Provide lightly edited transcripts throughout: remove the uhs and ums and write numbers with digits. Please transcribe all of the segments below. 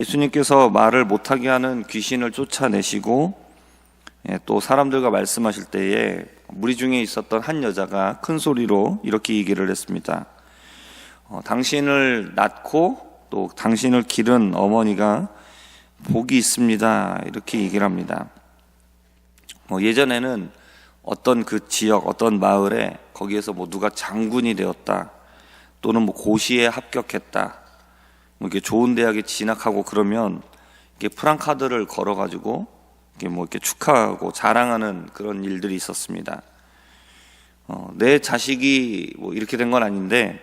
예수님께서 말을 못하게 하는 귀신을 쫓아내시고 또 사람들과 말씀하실 때에 무리 중에 있었던 한 여자가 큰 소리로 이렇게 얘기를 했습니다. 당신을 낳고 또 당신을 기른 어머니가 복이 있습니다. 이렇게 얘기를 합니다. 예전에는 어떤 그 지역, 어떤 마을에 거기에서 누가 장군이 되었다, 또는 고시에 합격했다, 이렇게 좋은 대학에 진학하고 그러면 이렇게 프랑카드를 걸어가지고 이렇게 축하하고 자랑하는 그런 일들이 있었습니다. 내 자식이 이렇게 된 건 아닌데,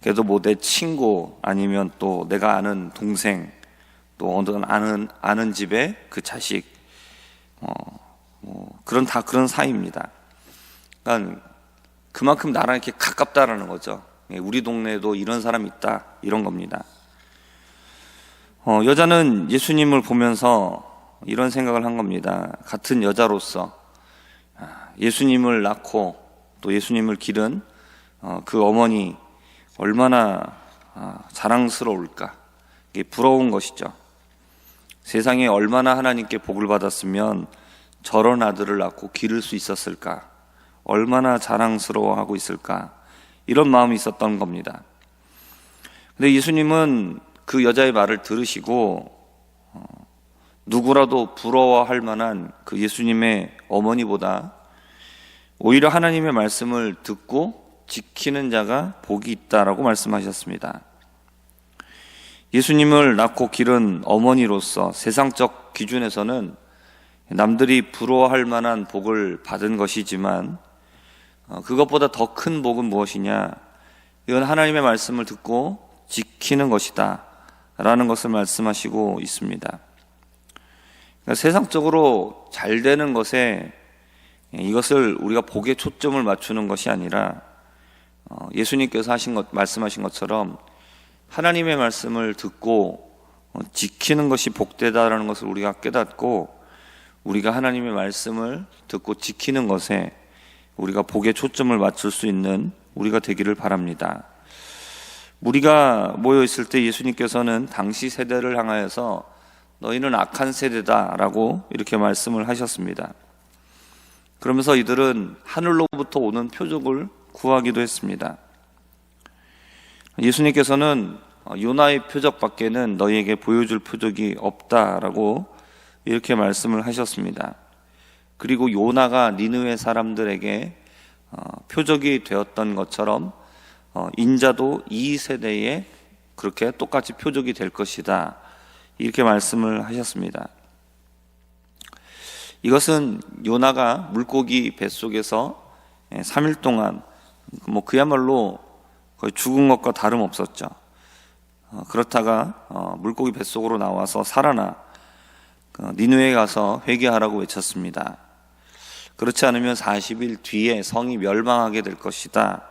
그래도 내 친구 아니면 또 내가 아는 동생, 또 어떤 아는 집의 그 자식, 그런 사이입니다. 그러니까 그만큼 나랑 이렇게 가깝다라는 거죠. 우리 동네에도 이런 사람이 있다, 이런 겁니다. 여자는 예수님을 보면서 이런 생각을 한 겁니다. 같은 여자로서 예수님을 낳고 또 예수님을 기른 그 어머니 얼마나 자랑스러울까, 이게 부러운 것이죠. 세상에 얼마나 하나님께 복을 받았으면 저런 아들을 낳고 기를 수 있었을까, 얼마나 자랑스러워하고 있을까, 이런 마음이 있었던 겁니다. 근데 예수님은 그 여자의 말을 들으시고 누구라도 부러워할 만한 그 예수님의 어머니보다 오히려 하나님의 말씀을 듣고 지키는 자가 복이 있다라고 말씀하셨습니다. 예수님을 낳고 기른 어머니로서 세상적 기준에서는 남들이 부러워할 만한 복을 받은 것이지만 그것보다 더 큰 복은 무엇이냐, 이건 하나님의 말씀을 듣고 지키는 것이다 라는 것을 말씀하시고 있습니다. 그러니까 세상적으로 잘 되는 것에 이것을 우리가 복에 초점을 맞추는 것이 아니라 예수님께서 말씀하신 것처럼 하나님의 말씀을 듣고 지키는 것이 복되다라는 것을 우리가 깨닫고, 우리가 하나님의 말씀을 듣고 지키는 것에 우리가 복에 초점을 맞출 수 있는 우리가 되기를 바랍니다. 무리가 모여 있을 때 예수님께서는 당시 세대를 향하여서 너희는 악한 세대다라고 이렇게 말씀을 하셨습니다. 그러면서 이들은 하늘로부터 오는 표적을 구하기도 했습니다. 예수님께서는 요나의 표적밖에는 너희에게 보여줄 표적이 없다라고 이렇게 말씀을 하셨습니다. 그리고 요나가 니느웨 사람들에게 표적이 되었던 것처럼 인자도 이 세대에 그렇게 똑같이 표적이 될 것이다, 이렇게 말씀을 하셨습니다. 이것은 요나가 물고기 뱃속에서 3일 동안 그야말로 거의 죽은 것과 다름없었죠. 그렇다가 물고기 뱃속으로 나와서 살아나 니느웨에 가서 회개하라고 외쳤습니다. 그렇지 않으면 40일 뒤에 성이 멸망하게 될 것이다,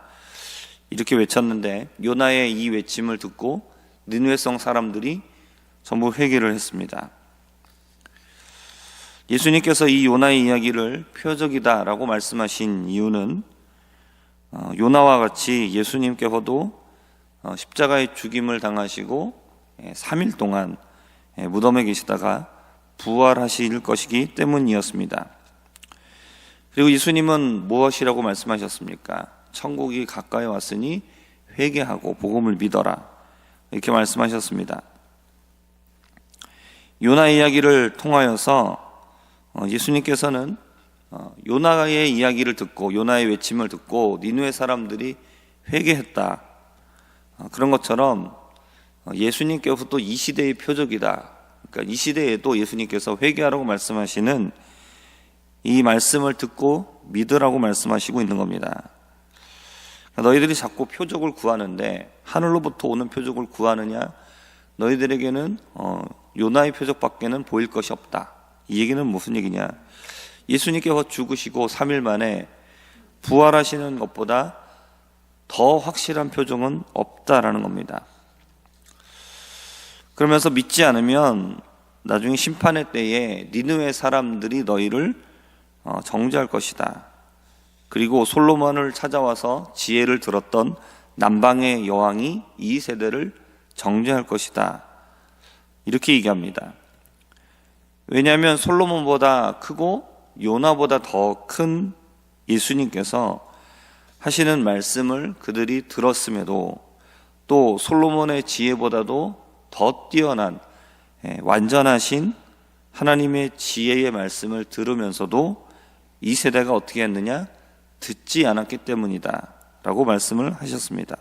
이렇게 외쳤는데 요나의 이 외침을 듣고 니느웨 성 사람들이 전부 회개를 했습니다. 예수님께서 이 요나의 이야기를 표적이다라고 말씀하신 이유는 요나와 같이 예수님께서도 십자가의 죽임을 당하시고 3일 동안 무덤에 계시다가 부활하실 것이기 때문이었습니다. 그리고 예수님은 무엇이라고 말씀하셨습니까? 천국이 가까이 왔으니 회개하고 복음을 믿어라, 이렇게 말씀하셨습니다. 요나 이야기를 통하여서 예수님께서는 요나의 이야기를 듣고 요나의 외침을 듣고 니느웨 사람들이 회개했다, 그런 것처럼 예수님께서 또 이 시대의 표적이다, 그러니까 이 시대에도 예수님께서 회개하라고 말씀하시는 이 말씀을 듣고 믿으라고 말씀하시고 있는 겁니다. 너희들이 자꾸 표적을 구하는데 하늘로부터 오는 표적을 구하느냐, 너희들에게는 요나의 표적밖에는 보일 것이 없다, 이 얘기는 무슨 얘기냐, 예수님께서 죽으시고 3일 만에 부활하시는 것보다 더 확실한 표적은 없다라는 겁니다. 그러면서 믿지 않으면 나중에 심판의 때에 니느웨 사람들이 너희를 정죄할 것이다. 그리고 솔로몬을 찾아와서 지혜를 들었던 남방의 여왕이 이 세대를 정죄할 것이다, 이렇게 얘기합니다. 왜냐하면 솔로몬보다 크고 요나보다 더 큰 예수님께서 하시는 말씀을 그들이 들었음에도 또 솔로몬의 지혜보다도 더 뛰어난 완전하신 하나님의 지혜의 말씀을 들으면서도 이 세대가 어떻게 했느냐? 듣지 않았기 때문이다 라고 말씀을 하셨습니다.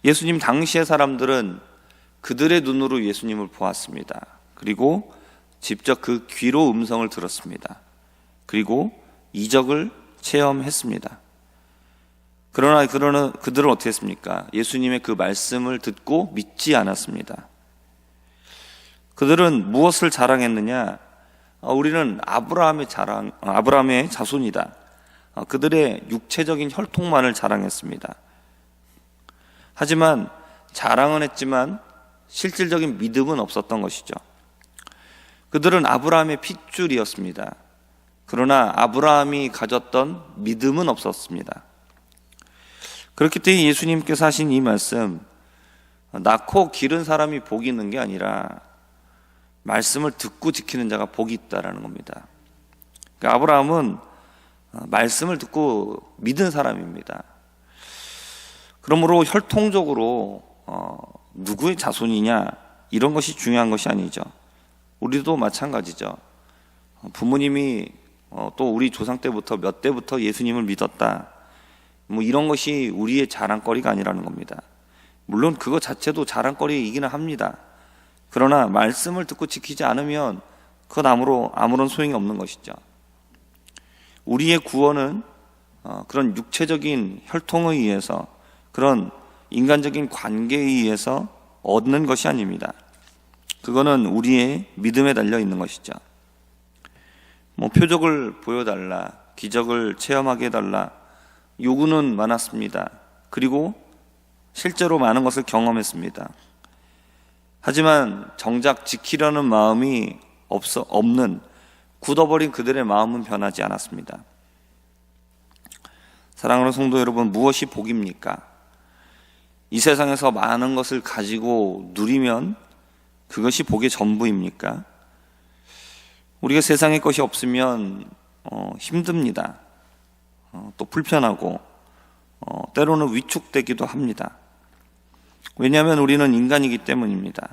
예수님 당시의 사람들은 그들의 눈으로 예수님을 보았습니다. 그리고 직접 그 귀로 음성을 들었습니다. 그리고 이적을 체험했습니다. 그러나 그들은 어떻게 했습니까? 예수님의 그 말씀을 듣고 믿지 않았습니다. 그들은 무엇을 자랑했느냐? 우리는 아브라함의 자손이다. 그들의 육체적인 혈통만을 자랑했습니다. 하지만 자랑은 했지만 실질적인 믿음은 없었던 것이죠. 그들은 아브라함의 핏줄이었습니다. 그러나 아브라함이 가졌던 믿음은 없었습니다. 그렇기 때문에 예수님께서 하신 이 말씀, 낳고 기른 사람이 복이 있는 게 아니라 말씀을 듣고 지키는 자가 복이 있다라는 겁니다. 그러니까 아브라함은 말씀을 듣고 믿은 사람입니다. 그러므로 혈통적으로 누구의 자손이냐 이런 것이 중요한 것이 아니죠. 우리도 마찬가지죠. 부모님이 또 우리 조상 때부터 몇 대부터 예수님을 믿었다, 뭐 이런 것이 우리의 자랑거리가 아니라는 겁니다. 물론 그거 자체도 자랑거리이기는 합니다. 그러나 말씀을 듣고 지키지 않으면 그건 아무런 소용이 없는 것이죠. 우리의 구원은 그런 육체적인 혈통에 의해서, 그런 인간적인 관계에 의해서 얻는 것이 아닙니다. 그거는 우리의 믿음에 달려 있는 것이죠. 표적을 보여달라, 기적을 체험하게 해달라 요구는 많았습니다. 그리고 실제로 많은 것을 경험했습니다. 하지만 정작 지키려는 마음이 없는 굳어버린 그들의 마음은 변하지 않았습니다. 사랑하는 성도 여러분, 무엇이 복입니까? 이 세상에서 많은 것을 가지고 누리면 그것이 복의 전부입니까? 우리가 세상의 것이 없으면 힘듭니다. 또 불편하고 때로는 위축되기도 합니다. 왜냐하면 우리는 인간이기 때문입니다.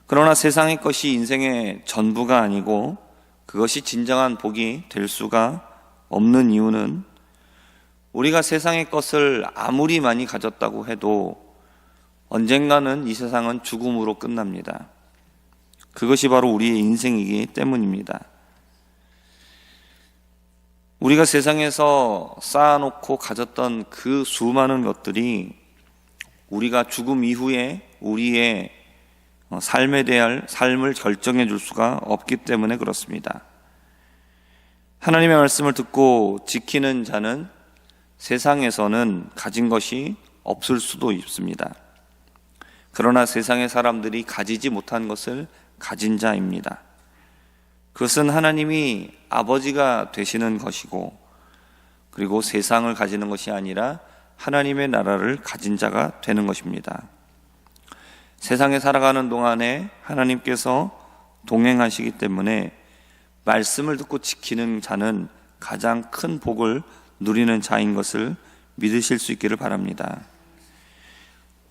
그러나 세상의 것이 인생의 전부가 아니고 그것이 진정한 복이 될 수가 없는 이유는 우리가 세상의 것을 아무리 많이 가졌다고 해도 언젠가는 이 세상은 죽음으로 끝납니다. 그것이 바로 우리의 인생이기 때문입니다. 우리가 세상에서 쌓아놓고 가졌던 그 수많은 것들이 우리가 죽음 이후에 우리의 삶에 대한 삶을 결정해 줄 수가 없기 때문에 그렇습니다. 하나님의 말씀을 듣고 지키는 자는 세상에서는 가진 것이 없을 수도 있습니다. 그러나 세상의 사람들이 가지지 못한 것을 가진 자입니다. 그것은 하나님이 아버지가 되시는 것이고, 그리고 세상을 가지는 것이 아니라 하나님의 나라를 가진 자가 되는 것입니다. 세상에 살아가는 동안에 하나님께서 동행하시기 때문에 말씀을 듣고 지키는 자는 가장 큰 복을 누리는 자인 것을 믿으실 수 있기를 바랍니다.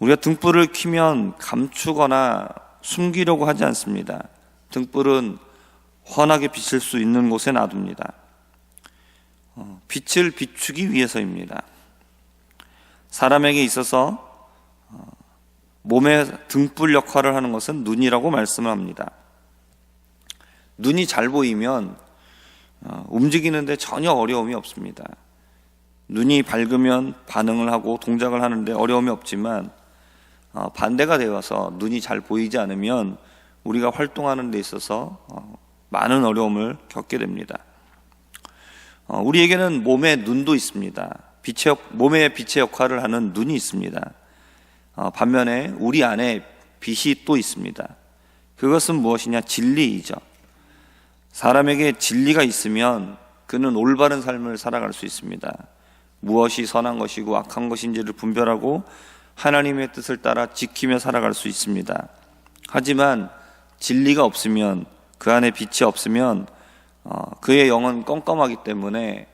우리가 등불을 켜면 감추거나 숨기려고 하지 않습니다. 등불은 환하게 비칠 수 있는 곳에 놔둡니다. 빛을 비추기 위해서입니다. 사람에게 있어서 몸의 등불 역할을 하는 것은 눈이라고 말씀을 합니다. 눈이 잘 보이면 움직이는데 전혀 어려움이 없습니다. 눈이 밝으면 반응을 하고 동작을 하는데 어려움이 없지만 반대가 되어서 눈이 잘 보이지 않으면 우리가 활동하는 데 있어서 많은 어려움을 겪게 됩니다. 우리에게는 몸에 눈도 있습니다. 몸의 빛의 역할을 하는 눈이 있습니다. 반면에 우리 안에 빛이 또 있습니다. 그것은 무엇이냐? 진리이죠. 사람에게 진리가 있으면 그는 올바른 삶을 살아갈 수 있습니다. 무엇이 선한 것이고 악한 것인지를 분별하고 하나님의 뜻을 따라 지키며 살아갈 수 있습니다. 하지만 진리가 없으면, 그 안에 빛이 없으면 그의 영은 껌껌하기 때문에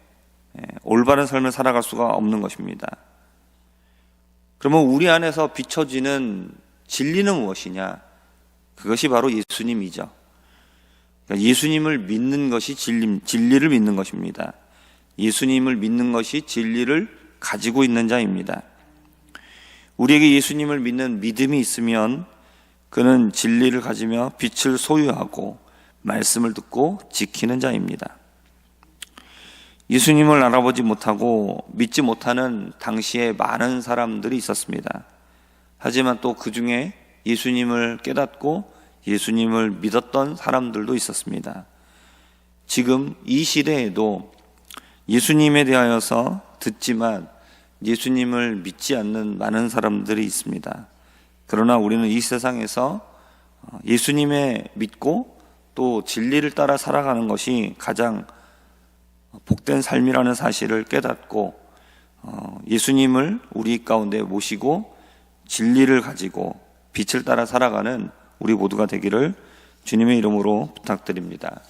올바른 삶을 살아갈 수가 없는 것입니다. 그러면 우리 안에서 비춰지는 진리는 무엇이냐? 그것이 바로 예수님이죠. 그러니까 예수님을 믿는 것이 진리를 믿는 것입니다. 예수님을 믿는 것이 진리를 가지고 있는 자입니다. 우리에게 예수님을 믿는 믿음이 있으면 그는 진리를 가지며 빛을 소유하고 말씀을 듣고 지키는 자입니다. 예수님을 알아보지 못하고 믿지 못하는 당시에 많은 사람들이 있었습니다. 하지만 또 그 중에 예수님을 깨닫고 예수님을 믿었던 사람들도 있었습니다. 지금 이 시대에도 예수님에 대하여서 듣지만 예수님을 믿지 않는 많은 사람들이 있습니다. 그러나 우리는 이 세상에서 예수님에 믿고 또 진리를 따라 살아가는 것이 가장 복된 삶이라는 사실을 깨닫고 예수님을 우리 가운데 모시고 진리를 가지고 빛을 따라 살아가는 우리 모두가 되기를 주님의 이름으로 부탁드립니다.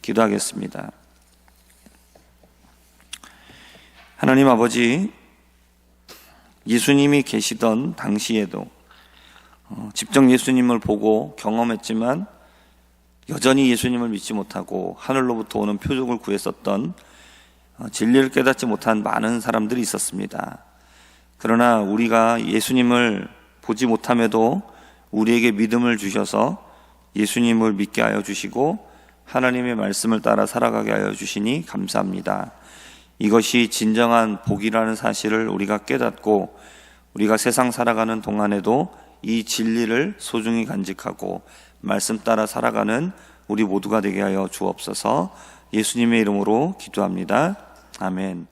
기도하겠습니다. 하나님 아버지, 예수님이 계시던 당시에도 직접 예수님을 보고 경험했지만 여전히 예수님을 믿지 못하고 하늘로부터 오는 표적을 구했었던 진리를 깨닫지 못한 많은 사람들이 있었습니다. 그러나 우리가 예수님을 보지 못함에도 우리에게 믿음을 주셔서 예수님을 믿게 하여 주시고 하나님의 말씀을 따라 살아가게 하여 주시니 감사합니다. 이것이 진정한 복이라는 사실을 우리가 깨닫고 우리가 세상 살아가는 동안에도 이 진리를 소중히 간직하고 말씀 따라 살아가는 우리 모두가 되게 하여 주옵소서. 예수님의 이름으로 기도합니다. 아멘.